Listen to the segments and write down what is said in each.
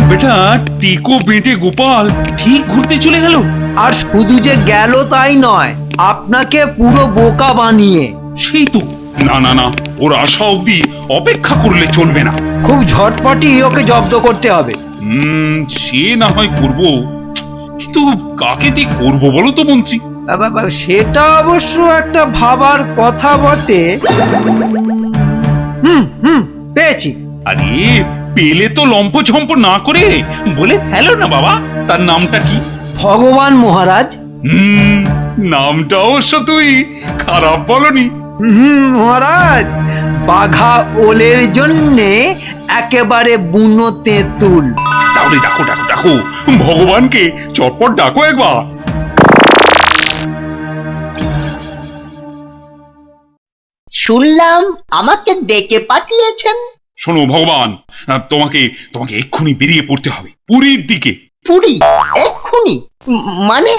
বেটা টিকো বেঁটে গোপাল ঠিক ঘুরতে চলে গেল। আর শুধু যে গেল তাই নয়, আপনাকে পুরো বোকা বানিয়ে। সেই তো, না না না, ওর আশা অবধি অপেক্ষা করলে চলবে না। খুব ঝটপটি ওকে জব্দ করতে হবে। সে না হয় করব, কিন্তু কাকে দিয়ে করবো বলো তো মন্ত্রী? সেটা অবশ্য একটা ভাবার কথা বটে। হুম, পেয়েছি। আরে পেলে তো লম্পঝম্প না করে বলে ফেলো না বাবা, তার নামটা কি? ভগবান মহারাজ। নামটা অবশ্য তুই খারাপ বলনি। মহারাজ, বাঘা ওলের জন্যে একেবারে বুনো তেঁতুল। তাহলে ডাকো ডাকো ডাকো, ভগবানকে চটপট ডাকো একবার। শুনলাম আমাকে ডেকে পাঠিয়েছেন। শোনো ভগবান, তোমাকে তোমাকে এক্ষুনি বেরিয়ে পড়তে হবে পুরীর দিকে। পুরী? এক্ষুনি? মানে?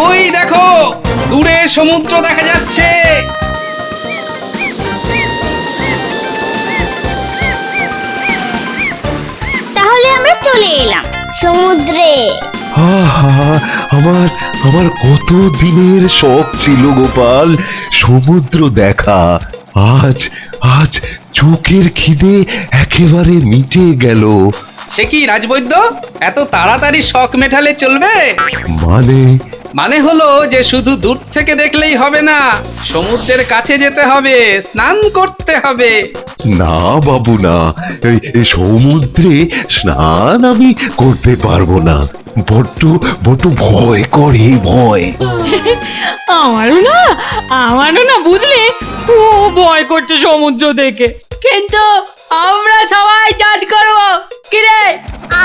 ওই দেখো, দূরে সমুদ্র দেখা যাচ্ছে। তাহলে আমরা চলে এলাম সমুদ্রে। আমার আমার কত দিনের শখ ছিল গোপাল, সমুদ্র দেখা। আজ আজ চোখের খিদে একেবারে মিটে গেল। সে কি রাজবৈদ্য, এত তাড়াতাড়ি শখ মেটালে চলবে? মানে? মানে হলো যে শুধু দূর থেকে দেখলেই হবে না, সমুদ্রের কাছে যেতে হবে, স্নান করতে হবে। না বাবু না, এই সমুদ্রে স্নান আমি করতে পারবো না, বড্ড বড্ড ভয় করে, ভয়। আমারও না বুঝলে খুব ভয় করছে সমুদ্র দেখে। কিন্তু আমরা সবাই চান করবো, কিরে?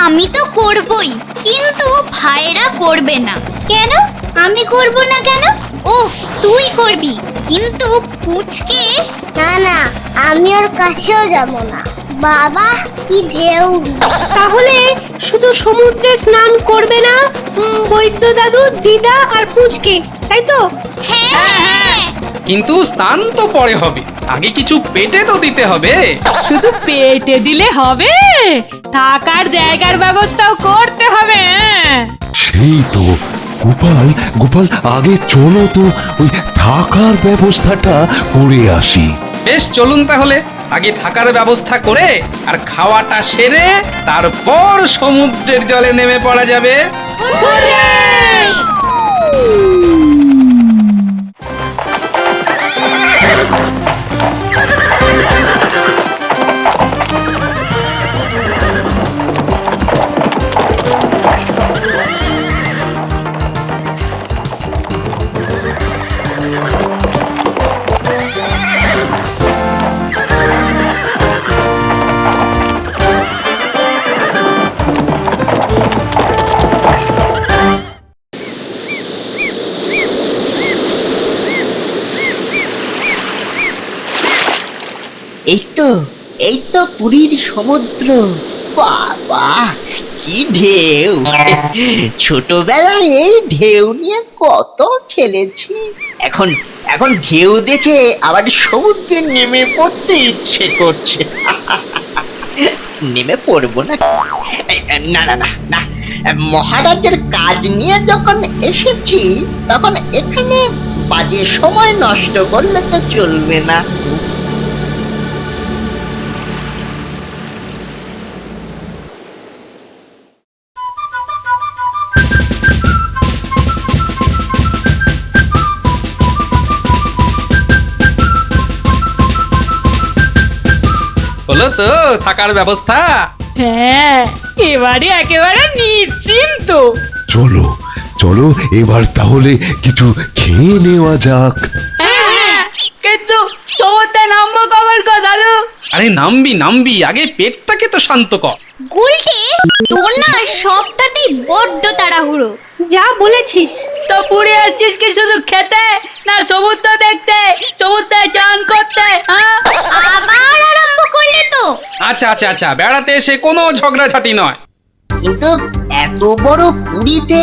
আমি তো করবই, কিন্তু ভাইরা করবে না। কেন আমি করব না কেন? ও তুই করবি, কিন্তু পুচকে না না, আমি ওর কাছেও যাব না। বাবা কি ঢেউ! তাহলে শুধু সমুদ্রে স্নান করবে না বৈদ্য দাদু, দিদা আর পুচকে, তাই তো? হ্যাঁ, কিন্তু স্নান তো পরে হবে, আগে কিছু পেটে তো দিতে হবে। শুধু পেটে দিলে হবে, থাকার জায়গার ব্যবস্থাও করতে হবে। সেই তো গোপাল, গোপাল আগে চলো তো ওই থাকার ব্যবস্থাটা করে আসি। বেশ চলুন তাহলে, আগে থাকার ব্যবস্থা করে আর খাওয়াটা সেরে তারপর সমুদ্রের জলে নেমে পড়া যাবে। এই তো পুরীর সমুদ্র। বাবা কি ঢেউ! ছোটবেলায় এই ঢেউ নিয়ে কত খেলেছি। এখন এখন ঢেউ দেখে আবার সমুদ্রে নেমে পড়তে ইচ্ছে করছে। নেমে পড়বো না, না না না না, মহারাজের কাজ নিয়ে যখন এসেছি তখন এখানে বাজে সময় নষ্ট করলে তো চলবে না। হলো তো থাকার ব্যবস্থা? হ্যাঁ, এবারে একেবারে নিশ্চিন্ত। চলো চলো এবার তাহলে কিছু খেয়ে নেওয়া যাক। কিন্তু সমুদ্রে নামবো কখন গো দাদু? আরে নামবি নামবি, আগে পেটটাকে তো শান্ত কর। গুলটে, তোর না সবটাতেই বড্ড তাড়াহুড়ো। যা বলেছিস। তো পুরী আসছিস কি শুধু খেতে, না সমুদ্র দেখতে, সমুদ্রে চান করতে? আবার আরম্ভ করলে তো। আচ্ছা আচ্ছা আচ্ছা, বেড়াতে এসে কোনো ঝগড়াঝাটি নয়। কিন্তু এত বড় পুরীতে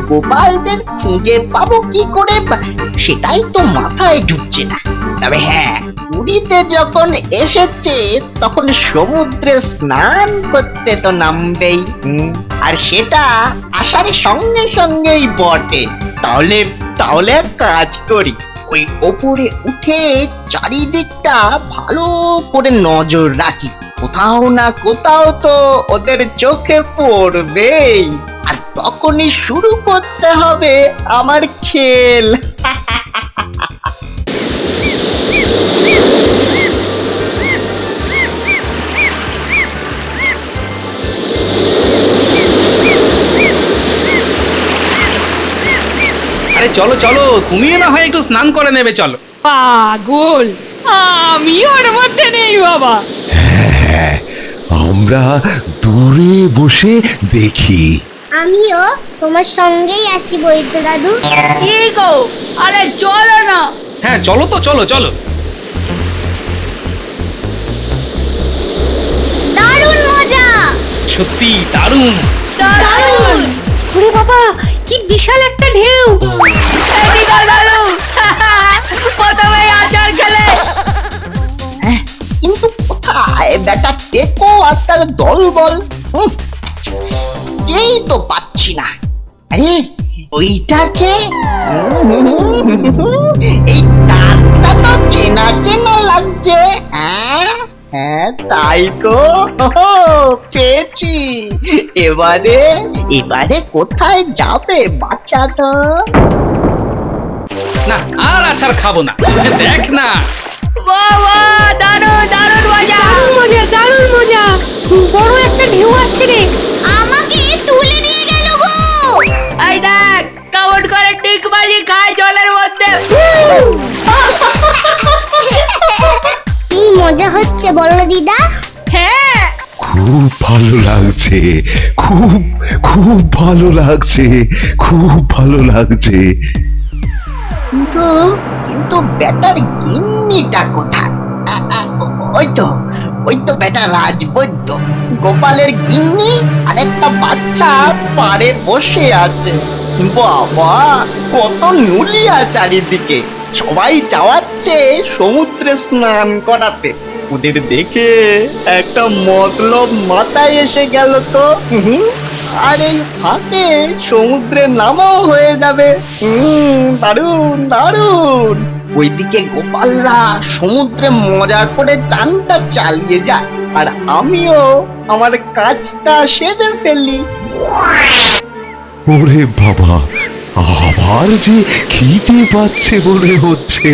গোপালদের খুঁজে পাবো কি করে সেটাই তো মাথায় ঢুকছে না। তবে হ্যাঁ, পুরীতে যখন এসেছে তখন সমুদ্রে স্নান করতে তো নামবেই। আর সেটা আসার সঙ্গে সঙ্গেই বটে। তাহলে তাহলে এক কাজ করি, ওই ওপরে উঠে চারিদিকটা ভালো করে নজর রাখি। কোথাও না কোথাও তো ওদের চোখে পড়বেই, আর তখনই শুরু করতে হবে আমার খেল। আরে চলো চলো, তুমিও না হয় একটু স্নান করে নেবে, চলো। পাগল, আমি ওর মধ্যে নেই বাবা। হ্যাঁ, আমরা দূরে বসে দেখি। আমিও তোমার সঙ্গেই আছি বৈদ্য দাদু। কি গো, আরে চলো না। হ্যাঁ চলো তো, চলো চলো। দারুণ মজা, সত্যি দারুণ। দারুণ। ওরে বাবা, কি বিশাল একটা ঢেউ! এদিকে দাদু, প্রথমে আচার খেলে। কিন্তু কোথায় বেটা টেকো আর তার দল বল? যেই তো পাচ্ছি না। আরে ওইটাকে এই তারটা তো চেনা চেনা লাগছে। হ্যাঁ হ্যাঁ, তাই তো, পেয়েছি। এবারে এবারে কোথায় যাবে বাচ্চাটা? না, আর আচার খাবো না। দেখ না, বাবা, দারুণ দারুণ মজা। দারুণ মজা, দারুণ মজা! বড় একটা ঢেউ আসছে রে। আমাকে তুলে নিয়ে গেল গো। এই দেখ, কেমন করে টিকবাজি খায় জলের মধ্যে। কি মজা হচ্ছে বলো দিদা? হ্যাঁ, খুব ভালো লাগছে, খুব খুব ভালো লাগছে, খুব ভালো লাগছে। কিন্তু কিন্তু বেটার গিন্নিটা কোথায়? ওই তো বেটা রাজবৈদ্য, গোপালের গিন্নি আর একটা বাচ্চা পাড়ে বসে আছে। বাবা, কত নুলিয়া চারিদিকে, সবাই যাওয়াচ্ছে সমুদ্রে স্নান করাতে। ওদের দেখে একটা মতলব মাথায় এসে গেল তো। আর এই ফাঁকে সমুদ্রে নামাও হয়ে যাবে। দারুণ দারুণ। ওইদিকে গোপালরা সমুদ্রে মজা করে চানটা চালিয়ে যায়, আর আমিও আমার কাজটা সেরে ফেলি। ওরে বাবা, আবার যে খিদে পাচ্ছে মনে হচ্ছে।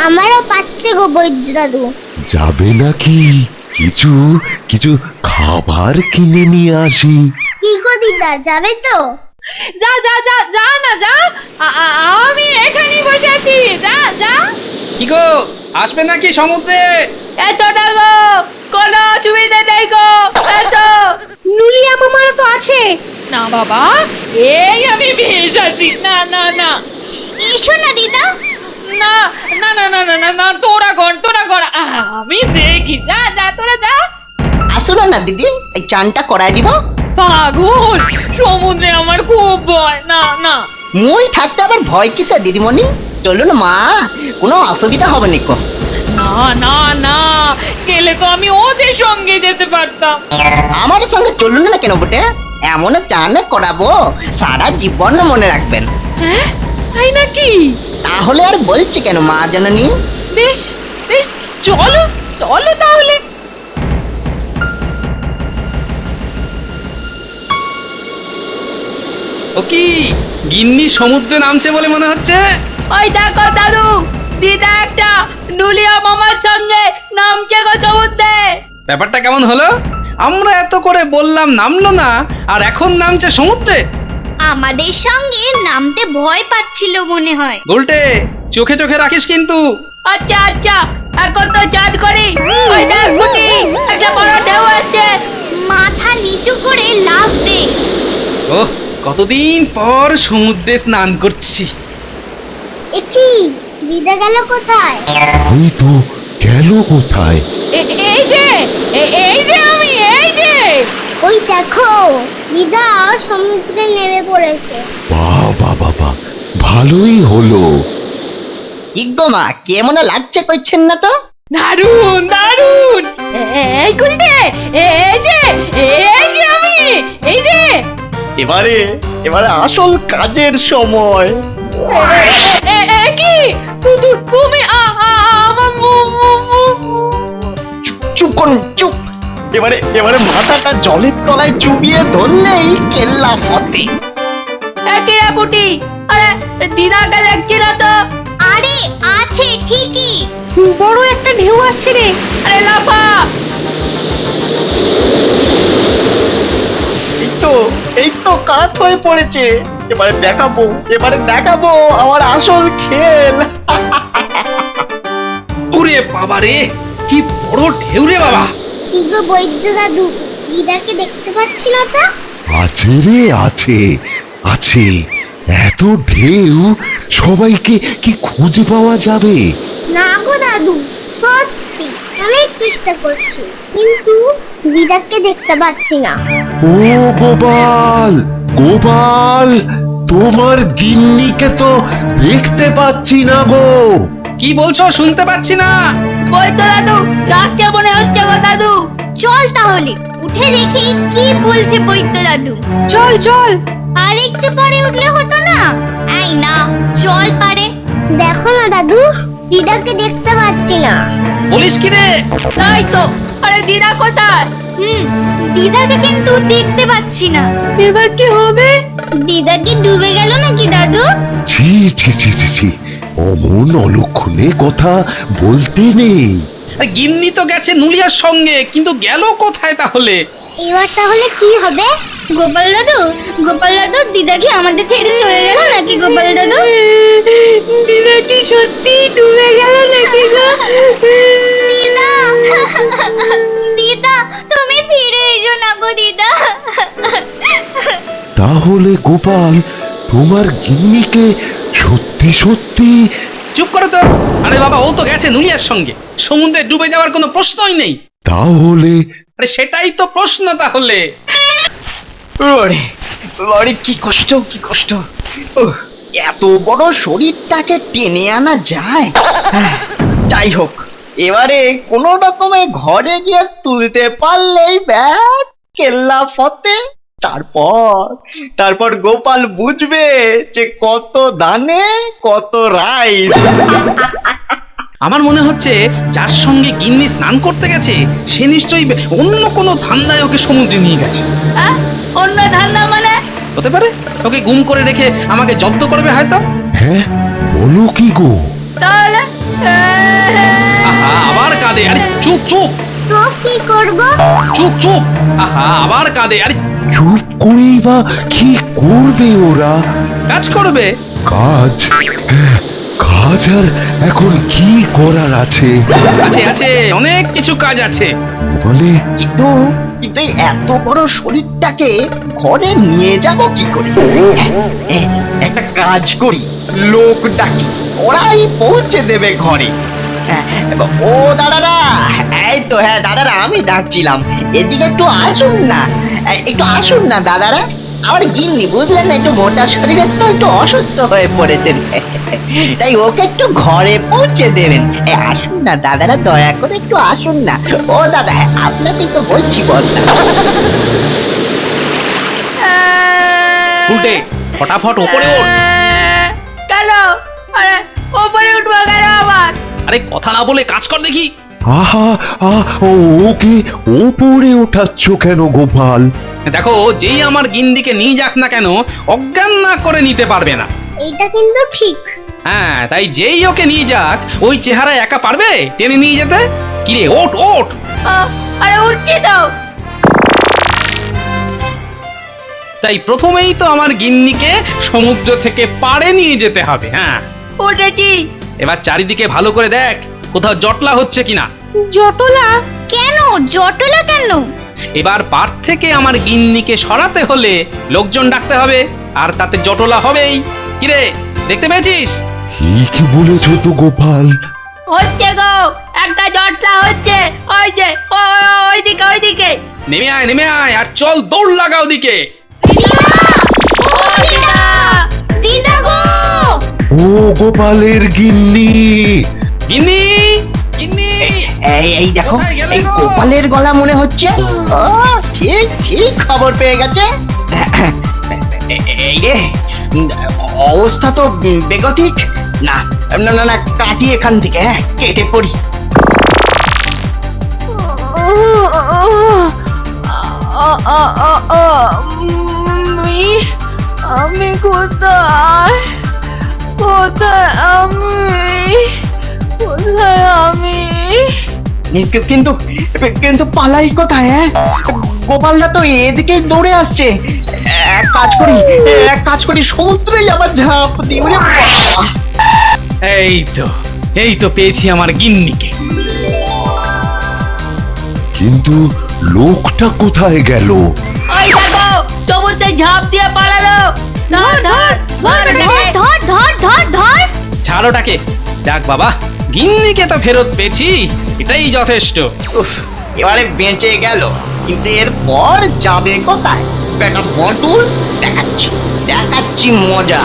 আমারও পাচ্ছে গো বৈদ্য দাদু। যাবে নাকি কিছু কিছু খাবার কিনে নিয়ে আসি? কি গো দিদা, যাবে তো? যা যা যা যা না যা। আমি এখানেই বসে আছি, যা যা। কি গো, আসবে নাকি সমুদ্রে? এসো না গো, কোনো অসুবিধা নেই গো, এসো। নুলিয়া মামারা তো আছে। না বাবা, এই আমি ভেস আছি। না না না এসো না দিদা। না না না না না না না, তোরা কর তোরা কর, আমি দেখি। যা যা, তোরা যা। আসলে না দিদি, এই চানটা করাই দিব। পাগল, সমুদ্রে আমার খুব ভয়। না না, মুই থাকতে আবার ভয় কিসে দিদিমণি? চলুন মা, কোনো অসুবিধা হবে না। না না না, গেলে তো আমি ওদের সঙ্গে যেতে পারতাম। আমার সঙ্গে চলুন না কেন বটে? এমন চান করাবো সারা জীবন মনে রাখবেন। হ্যাঁ, তাই নাকি? তাহলে আর বলছি কেন মা জাননি? বেশ বেশ, চলো চলো তাহলে। ও কি, গিন্নি সমুদ্রে নামছে বলে মনে হচ্ছে? ওই দেখো দাদু, দিদা একটা নুলিয়া মামার সঙ্গে নামছে গো সমুদ্রে। ব্যাপারটা কেমন হলো? আমরা এত করে বললাম নামলো না, আর এখন নামছে সমুদ্রে। আমাদের সঙ্গে নামতে ভয় পাচ্ছিল মনে হয়। উল্টে চোখে চোখে রাখিস কিন্তু। আচ্ছা আচ্ছা, এখন তো চান করি। ওই দেখ বুটি, একটা বড় ঢেউ আসছে। মাথা নিচু করে লাফ দে। ওহ, কতদিন পর সমুদ্রে স্নান করছি। একি দিদা গেল কোথায়? ওই তো গেল কোথায়? এই যে এই দেখো দিদা সমুদ্রে নেমে পড়েছে। বাবা বাবা, ভালোই হলো। কি গো মা, কেমন লাগছে কইছেন না তো? দারুন দারুন। এই গুলটে, এই যে আমি, এই যে এবারে আসল কাজের সময়। কি তুমি আমার চুপ করুন, চুপ। এবারে মাথাটা জলের তলায় চুবিয়ে ধরলেই কেল্লা ফতে। একেরা পুটি। আরে দিদাকে দেখছি না তো। আরে আছে ঠিকই। বড় একটা ঢেউ আসছে রে। আরে লাফা। এই তো কাঠ হয়ে পড়েছে। এবারে দেখাবো আমার আসল খেল। ওরে বাবা রে, কি বড় ঢেউ রে বাবা। কি গো বৈদ্য দাদু, দিদাকে দেখতে পাচ্ছি না তো? আছে রে, আছে আছে। এত ঢেউ, সবাইকে কি খুঁজে পাওয়া যাবে? না গো দাদু, সত্যি অনেক চেষ্টা করছি, কিন্তু দিদাকে দেখতে পাচ্ছি না। ও গোপাল, গোপাল, তোমার গিন্নিকে তো দেখতে পাচ্ছি না গো। কি বলছো, শুনতে পাচ্ছি না। বৈদ্য দাদু ডাকছে মনে হচ্ছে গো দাদু। চল তাহলে উঠে দেখি কি বলছে বৈদ্য দাদু। চল চল। আর একটু পরে উঠলে হতো না? এই না, চল পারে। দেখো না দাদু, দিদাকে দেখতে পাচ্ছি না। বলিস কি রে? তাই তো। আরে দিদা কোথায়? দিদাকে কিন্তু দেখতে পাচ্ছি না। এবার কি হবে? দিদা কি ডুবে গেল নাকি দাদু? ছি ছি ছি ছি ছি, অমন অলক্ষণে কথা বলতে নেই। আরে গিন্নি তো গেছে নুলিয়ার সঙ্গে, কিন্তু গেল কোথায় তাহলে? এবার তাহলে কি হবে? গোপাল দাদু দিদা কি আমাদের ছেড়ে চলে গেল নাকি? গোপাল দাদু, দিদা কি সত্যি ডুবে গেল নাকি গো? দিদা দিদা তুমি ফিরে এসো না গো দিদা। তাহলে গোপাল, তোমার গিন্নিকে সত্যি সত্যি... চুপ করো তো। আরে বাবা, ও তো গেছে নুলিয়ার সঙ্গে, সমুদ্রে ডুবে যাওয়ার কোনো প্রশ্নই নেই। তাহলে আরে সেটাই তো প্রশ্ন তাহলে। ওরে কি কষ্ট। উহ, এত বড় শরীরটাকে টেনে আনা যায়? যাই হোক, এবারে কোনো রকমে ঘরে গিয়ে তুলতে পারলেই ব্যাস কেল্লা ফতে। তারপর গোপাল বুঝবে যে কত দানে কত রাইস। আমার মনে হচ্ছে যার সঙ্গে গিন্নি স্নান করতে গেছে সে নিশ্চয়ই অন্য কোনো ধান্দায় ওকে সমুদ্রে নিয়ে গেছে। অন্য ধান্দা মানে? হতে পারে ওকে গুম করে রেখে আমাকে জব্দ করবে হয়তো। হ্যাঁ, বলো কি গো? তাহলে আহা, আবার কাঁদে। আরে চুপ চুপ তো কি করব? চুপ। আহা, আবার কাঁদে। আরে চুপ করেই বা কি করবে ওরা? কাজ করবে। কাজ? হ্যাঁ, কাজ আর এখন কি করার আছে? আছে অনেক কিছু কাজ আছে। বলে কিন্তু এই এত বড় শরীরটাকে ঘরে নিয়ে যাব কি করে? একটা কাজ করি, লোক ডাকি, ওরাই পৌঁছে দেবে ঘরে। ও দাদারা, এই তো, হ্যাঁ দাদারা, আমি ডাকছিলাম, এদিকে একটু আসুন না দাদারা। আমার গিন্নি বুঝলেন না, একটু মোটা শরীরে তো একটু অসুস্থ হয়ে পড়েছেন, তাই ওকে একটু ঘরে পৌঁছে দেবেন। আসুন না দাদারা, দয়া করে একটু আসুন না। ও দাদা, আপনাকেই তো বলছি বলতা। উল্টে ফটাফট ওপরে ওঠ। কেন? আরে ওপরে উঠবো কেন আবার? আরে কথা না বলে কাজ কর দেখি। আহা, ওকে ওপরে ওঠাচ্ছ কেন গোপাল? দেখো, যেই আমার গিন্দিকে নিয়ে যাক না কেন, অজ্ঞান না করে নিতে পারবে না। এটা কিন্তু ঠিক। হ্যাঁ, তাই যেই ওকে নিয়ে যাক, ওই চেহারা একা পারবে টেনে নিয়ে যেতে? কিরে, ওঠ। আরে উঠছি তো। তাই প্রথমেই তো আমার গিন্নিকে সমুদ্র থেকে পাড়ে নিয়ে যেতে হবে। হ্যাঁ, উঠেছি। এবার চারিদিকে ভালো করে দেখ কোথাও জটলা হচ্ছে কিনা। জটলা? কেন জটলা কেন? এবার পাড় থেকে আমার গিন্নিকে সরাতে হলে লোকজন ডাকতে হবে, আর তাতে জটলা হবেই। কিরে, দেখতে পেয়েছিস? কি বলেছো তো গোপাল? হচ্ছে গো, একটা জটলা হচ্ছে। ওই যে ওইদিকে। নেমে আয় আর চল দৌড় লাগা ওদিকে। দিদা গো! ও গোপালের গিন্নি, গিন্নি গিন্নি, এই দেখো, কোথায় গেলে এই গো? গোপালের গলা মনে হচ্ছে। ও, ঠিক ঠিক খবর পেয়ে গেছে। এই রে, অবস্থা তো বেগতিক। না না না না, কাটি এখান থেকে, হ্যাঁ, কেটে পড়ি। আমি কোথায় কোথায় আমি কিন্তু কিন্তু পালাই কোথায়? হ্যাঁ, গোপালরা তো এদিকেই দৌড়ে আসছে। এক কাজ করি, সমুদ্রে আবার ঝাঁপ দিই। ওরে বাবা! এই তো পেয়েছি আমার গিন্নিকে। কিন্তু লোকটা কোথায় গেল? ওই দেখো সমুদ্রে ঝাঁপ দিয়ে পালালো। ধর ধর ধর ধর ধর ধর ধর! ছাড়োটাকে, যাক বাবা, গিন্নিকে তো ফেরত পেয়েছি, এটাই যথেষ্ট। উফ, এবারে বেঁচে গেল। কিন্তু এরপর যাবে কোথায়? বেটা বটুল, দেখাচ্ছি মজা।